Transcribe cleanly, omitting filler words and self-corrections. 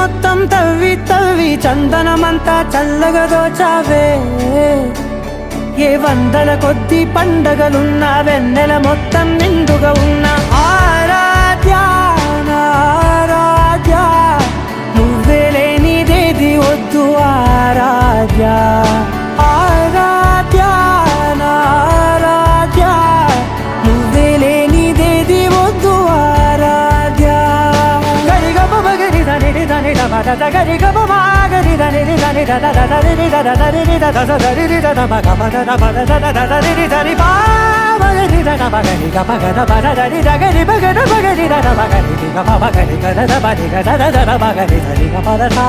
మొత్తం తవ్వి తవ్వి చందనమంతా చల్లగా దోచావే ఏ వందల కొద్ది పండగలున్న వెన్నెల మొత్తం నిండుగా ఉన్న ఆరాధ్య నా ఆరాధ్య నువ్వే లేనిదేది వద్దు ఆరాధ్య ఆరాధ్య నా ఆరాధ్య నువ్వే లేనిదేది వద్దు ఆరాధ్య గరిగ బగరి దని దని దమద గరిగ బగరి దని దని దద దరి దద దరి దద దరి దద బగ బద బద దద దరి దరి బా బగరి దద బగరి గ బగ బద దరి దగరి బగర బగరి దద బగరి గ బగరి గ దద బగరి గ దద దద బగరి దరి గ బద సా